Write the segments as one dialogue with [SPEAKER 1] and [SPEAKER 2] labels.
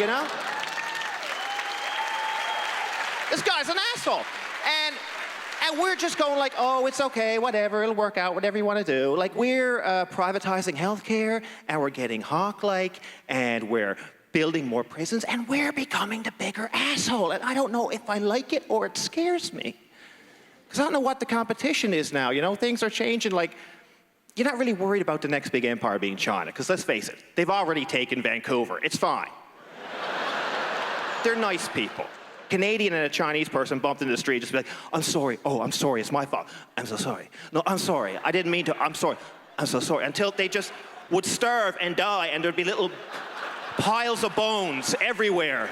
[SPEAKER 1] you know? This guy's an asshole. And we're just going like, oh, it's okay, whatever, it'll work out, whatever you want to do. Like, we're privatizing healthcare, and we're getting hawk-like, and we're building more prisons, and we're becoming the bigger asshole. And I don't know if I like it or it scares me. Because I don't know what the competition is now, you know? Things are changing, like, you're not really worried about the next big empire being China, because let's face it, they've already taken Vancouver. It's fine. They're nice people. Canadian and a Chinese person bumped into the street, just be like, I'm sorry, oh, I'm sorry, it's my fault. I'm so sorry. No, I'm sorry, I didn't mean to, I'm sorry. I'm so sorry. Until they just would starve and die, and there'd be little piles of bones everywhere.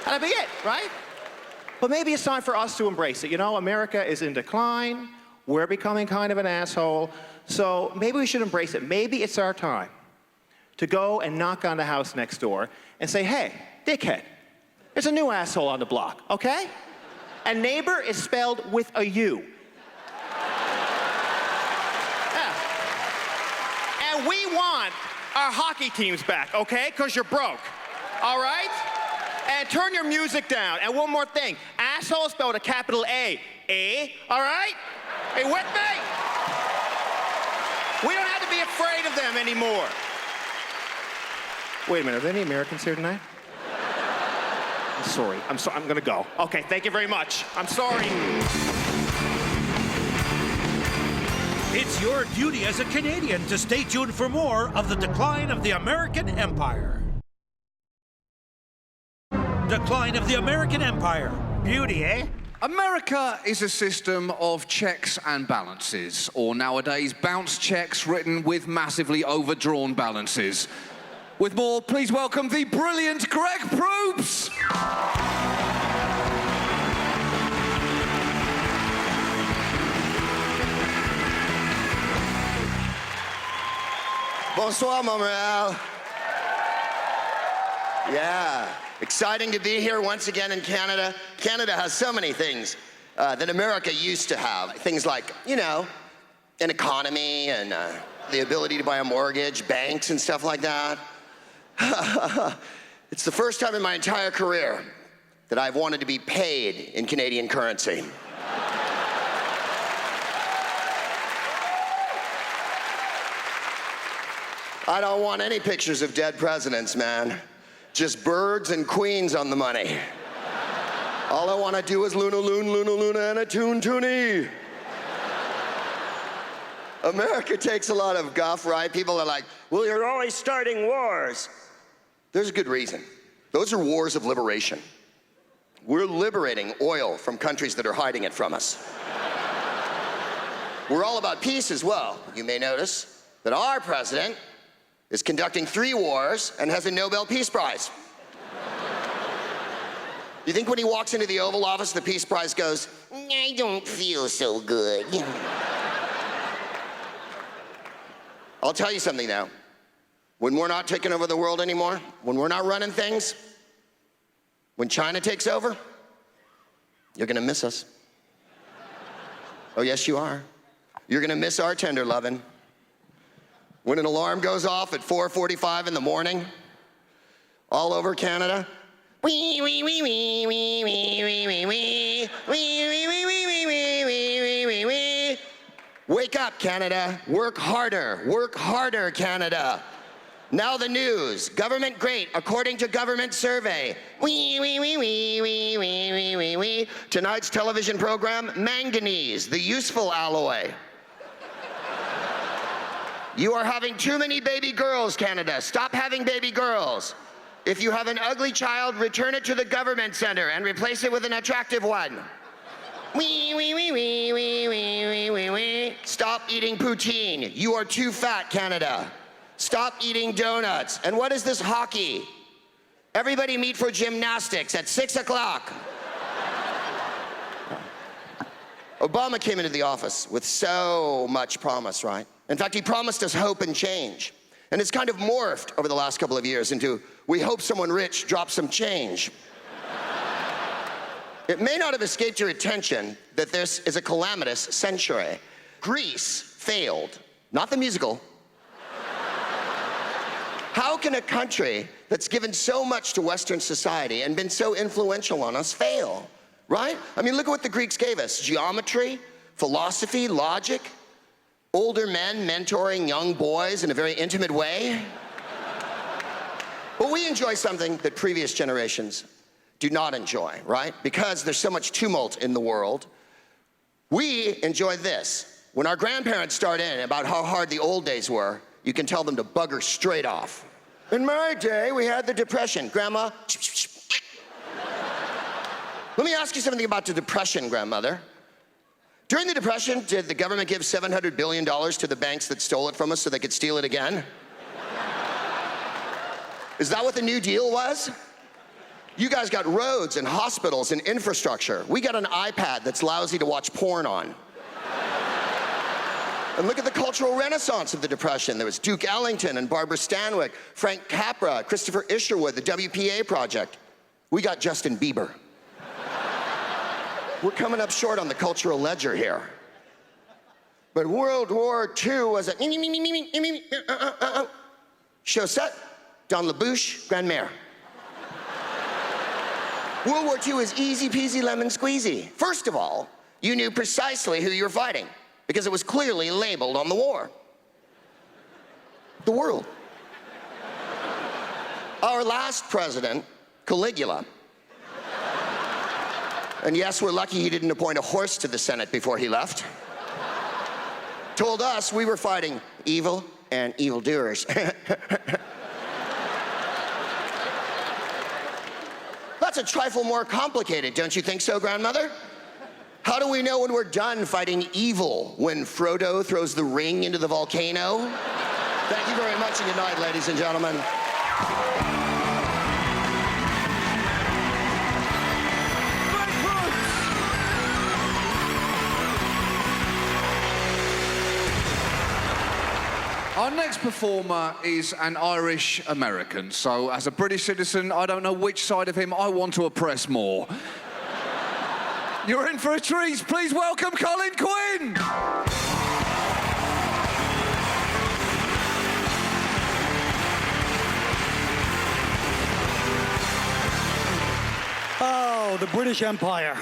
[SPEAKER 1] And that'd be it, right? But maybe it's time for us to embrace it. You know, America is in decline. We're becoming kind of an asshole. So maybe we should embrace it. Maybe it's our time to go and knock on the house next door and say, hey, dickhead, there's a new asshole on the block, okay? And neighbor is spelled with a U. Yeah. And we want our hockey teams back, okay? Because you're broke, all right? And turn your music down. And one more thing, asshole spelled a capital A. A, all right? Are you with me? We don't have to be afraid of them anymore. Wait a minute, are there any Americans here tonight? I'm sorry, I'm gonna go. Okay, thank you very much. I'm sorry.
[SPEAKER 2] It's your duty as a Canadian to stay tuned for more of the decline of the American Empire. Decline of the American Empire. Beauty, eh?
[SPEAKER 3] America is a system of checks and balances, or nowadays, bounce checks written with massively overdrawn balances. With more, please welcome the brilliant Greg Proops!
[SPEAKER 4] Bonsoir, Montreal. Yeah, exciting to be here once again in Canada. Canada has so many things that America used to have. Things like, you know, an economy and the ability to buy a mortgage, banks and stuff like that. It's the first time in my entire career that I've wanted to be paid in Canadian currency. I don't want any pictures of dead presidents, man. Just birds and queens on the money. All I want to do is Luna Loon, Luna Luna, and a Toon Toonie. America takes a lot of guff, right? People are like, well, you're always starting wars. There's a good reason. Those are wars of liberation. We're liberating oil from countries that are hiding it from us. We're all about peace as well. You may notice that our president is conducting 3 wars and has a Nobel Peace Prize. You think when he walks into the Oval Office, the Peace Prize goes, I don't feel so good. I'll tell you something now. When we're not taking over the world anymore, when we're not running things, when China takes over, you're gonna miss us. Oh, yes, you are. You're gonna miss our tender loving. When an alarm goes off at 4:45 in the morning, all over Canada, wee, wee, wee, wee, wee, wee, wee, wee, wee, wee, wee, wee, wee, wee, wee, wee, wee. Wake up, Canada. Work harder, Canada. Now the news. Government great, according to government survey. Wee, wee, wee, wee, wee, wee, wee, wee, wee. Tonight's television program, manganese, the useful alloy. You are having too many baby girls, Canada. Stop having baby girls. If you have an ugly child, return it to the government center and replace it with an attractive one. Wee, wee, wee, wee, wee, wee, wee, wee, wee. Stop eating poutine. You are too fat, Canada. Stop eating donuts. And what is this hockey? Everybody meet for gymnastics at 6 o'clock. Obama came into the office with so much promise, right? In fact, he promised us hope and change. And it's kind of morphed over the last couple of years into, we hope someone rich drops some change. It may not have escaped your attention that this is a calamitous century. Greece failed, not the musical. How can a country that's given so much to Western society and been so influential on us fail, right? I mean, look at what the Greeks gave us. Geometry, philosophy, logic, older men mentoring young boys in a very intimate way. But we enjoy something that previous generations do not enjoy, right? Because there's so much tumult in the world. We enjoy this. When our grandparents start in about how hard the old days were, you can tell them to bugger straight off. In my day, we had the Depression. Grandma, let me ask you something about the Depression, grandmother. During the Depression, did the government give $700 billion to the banks that stole it from us so they could steal it again? Is that what the New Deal was? You guys got roads and hospitals and infrastructure. We got an iPad that's lousy to watch porn on. And look at the cultural renaissance of the Depression. There was Duke Ellington and Barbara Stanwyck, Frank Capra, Christopher Isherwood, the WPA Project. We got Justin Bieber. We're coming up short on the cultural ledger here. But World War II was a show set, Don LaBouche, Grand Mayor. World War II is easy peasy lemon squeezy. First of all, you knew precisely who you were fighting because it was clearly labeled on the war. The world. Our last president, Caligula, and yes, we're lucky he didn't appoint a horse to the Senate before he left, told us we were fighting evil and evildoers. That's a trifle more complicated, don't you think so, grandmother? How do we know when we're done fighting evil? When Frodo throws the ring into the volcano? Thank you very much and good night, ladies and gentlemen.
[SPEAKER 3] Our next performer is an Irish American, so as a British citizen, I don't know which side of him I want to oppress more. You're in for a treat. Please welcome Colin Quinn.
[SPEAKER 5] Oh, the British Empire.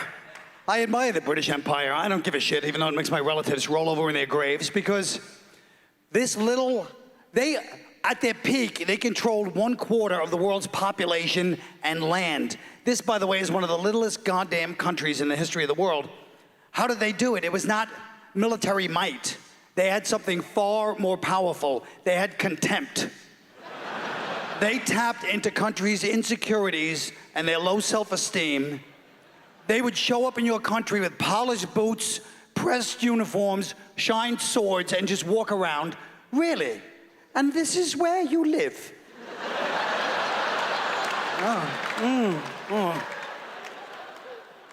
[SPEAKER 5] I admire the British Empire. I don't give a shit, even though it makes my relatives roll over in their graves, because at their peak, they controlled 1/4 of the world's population and land. This, by the way, is one of the littlest goddamn countries in the history of the world. How did they do it? It was not military might. They had something far more powerful. They had contempt. They tapped into countries' insecurities and their low self-esteem. They would show up in your country with polished boots, pressed uniforms, shined swords, and just walk around. Really? And this is where you live?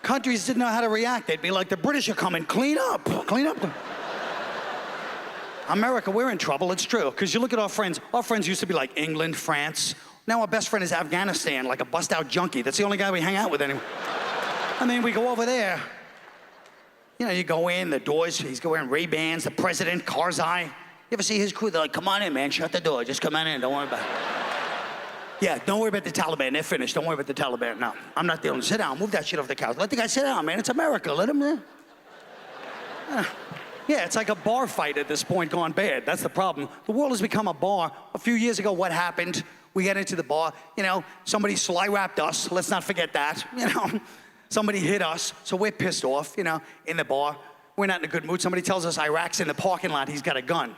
[SPEAKER 5] Countries didn't know how to react. They'd be like, the British are coming, clean up, clean up. America, we're in trouble, it's true. Because you look at our friends used to be like England, France. Now our best friend is Afghanistan, like a bust-out junkie. That's the only guy we hang out with anymore. I mean, we go over there. You know, you go in, the doors, he's wearing Ray-Bans, the president, Karzai. You ever see his crew? They're like, come on in, man, shut the door, just come on in, don't worry about it. Yeah, don't worry about the Taliban, they're finished, don't worry about the Taliban. No, I'm not the only, sit down, move that shit off the couch. Let the guy sit down, man, it's America, let him in. Yeah, it's like a bar fight at this point gone bad, that's the problem. The world has become a bar. A few years ago, what happened? We got into the bar, you know, somebody sly-wrapped us, let's not forget that, you know. Somebody hit us, so we're pissed off, you know, in the bar. We're not in a good mood. Somebody tells us Iraq's in the parking lot, he's got a gun.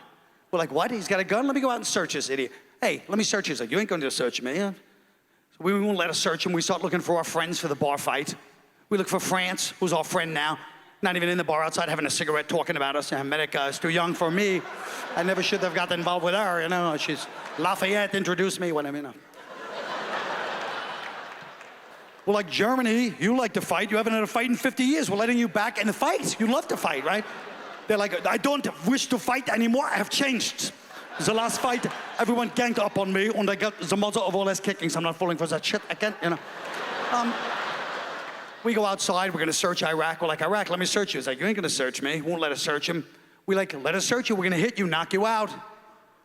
[SPEAKER 5] We're like, what? He's got a gun? Let me go out and search this idiot. Hey, let me search you. He's like, you ain't going to search me. Yeah? So we won't let us search him. We start looking for our friends for the bar fight. We look for France, who's our friend now. Not even in the bar, outside having a cigarette, talking about us. Medica is too young for me. I never should have gotten involved with her, you know. She's Lafayette introduced me, whatever, you know. Well, like Germany, you like to fight. You haven't had a fight in 50 years. We're letting you back in the fight. You love to fight, right? They're like, I don't wish to fight anymore. I have changed. The last fight, everyone ganged up on me, and I got the mother of all ass kickings. I'm not falling for that shit again, you know. We go outside. We're gonna search Iraq. We're like, Iraq, let me search you. He's like, you ain't gonna search me. Won't let us search him. We like, let us search you. We're gonna hit you, knock you out.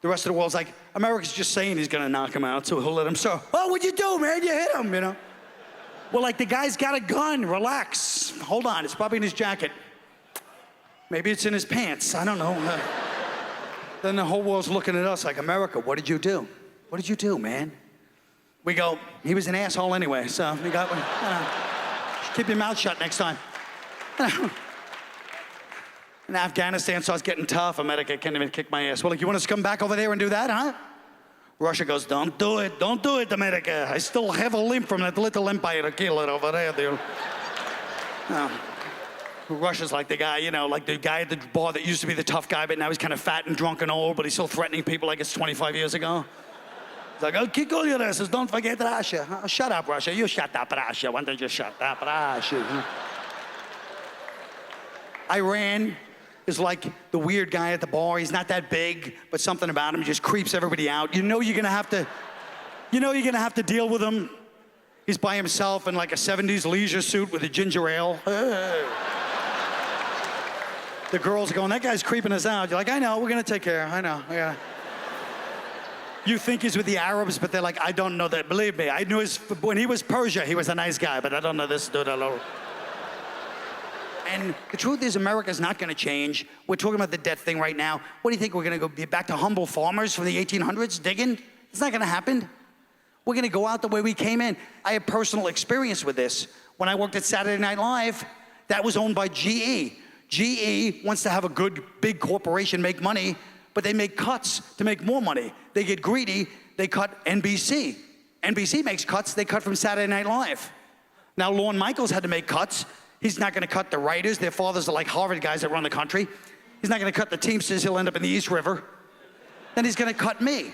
[SPEAKER 5] The rest of the world's like, America's just saying he's gonna knock him out, so he'll let him serve. Oh, what'd you do, man? You hit him, you know? Well, like, the guy's got a gun. Relax. Hold on, it's probably in his jacket. Maybe it's in his pants. I don't know. Then the whole world's looking at us like, America, what did you do? What did you do, man? We go, he was an asshole anyway, so we got, keep your mouth shut next time. And Afghanistan starts getting tough. America can't even kick my ass. Well, like, you want us to come back over there and do that, huh? Russia goes, don't do it. Don't do it, America. I still have a limp from that little empire killer over there. Russia's like the guy, you know, like the guy at the bar that used to be the tough guy, but now he's kind of fat and drunk and old, but he's still threatening people like it's 25 years ago. He's like, I'll kick all your asses. Don't forget Russia. Oh, shut up, Russia. You shut up, Russia. Why don't you shut up, Russia? Iran is like the weird guy at the bar. He's not that big, but something about him just creeps everybody out. You know you're gonna have to deal with him. He's by himself in like a 70s leisure suit with a ginger ale. The girls are going, that guy's creeping us out. You're like, I know, we're gonna take care. I know, yeah. You think he's with the Arabs, but they're like, I don't know that. Believe me, I knew when he was Persia, he was a nice guy, but I don't know this dude alone. And the truth is, America's not gonna change. We're talking about the debt thing right now. What do you think, we're gonna go be back to humble farmers from the 1800s digging? It's not gonna happen. We're gonna go out the way we came in. I have personal experience with this. When I worked at Saturday Night Live, that was owned by GE. GE wants to have a good, big corporation make money, but they make cuts to make more money. They get greedy, they cut NBC. NBC makes cuts, they cut from Saturday Night Live. Now, Lorne Michaels had to make cuts. He's not gonna cut the writers. Their fathers are like Harvard guys that run the country. He's not gonna cut the Teamsters, he'll end up in the East River. Then he's gonna cut me.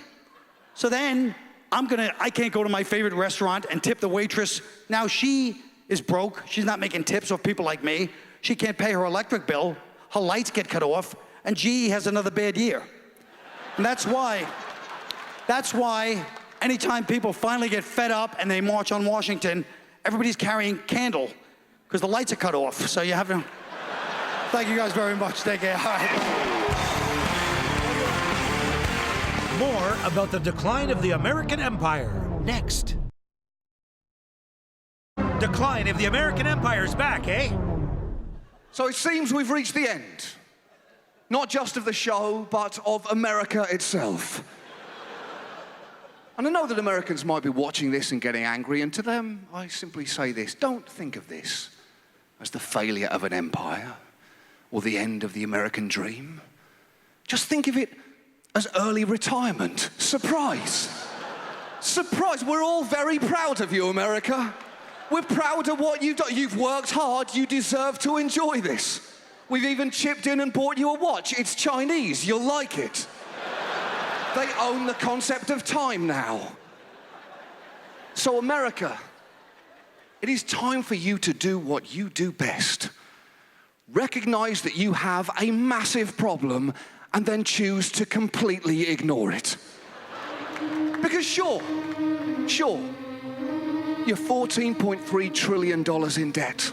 [SPEAKER 5] So then, I can't go to my favorite restaurant and tip the waitress. Now she is broke, she's not making tips off people like me. She can't pay her electric bill, her lights get cut off, and GE has another bad year. And that's why anytime people finally get fed up and they march on Washington, everybody's carrying candle, because the lights are cut off. So you have to, thank you guys very much, take care. All right.
[SPEAKER 2] More about the decline of the American Empire next. Decline of the American Empire's back, eh?
[SPEAKER 3] So it seems we've reached the end. Not just of the show, but of America itself. And I know that Americans might be watching this and getting angry, and to them, I simply say this: don't think of this as the failure of an empire or the end of the American dream. Just think of it as early retirement. Surprise. Surprise. We're all very proud of you, America. We're proud of what you've done. You've worked hard. You deserve to enjoy this. We've even chipped in and bought you a watch. It's Chinese. You'll like it. They own the concept of time now. So, America, it is time for you to do what you do best. Recognize that you have a massive problem and then choose to completely ignore it. Because sure, you're $14.3 trillion in debt.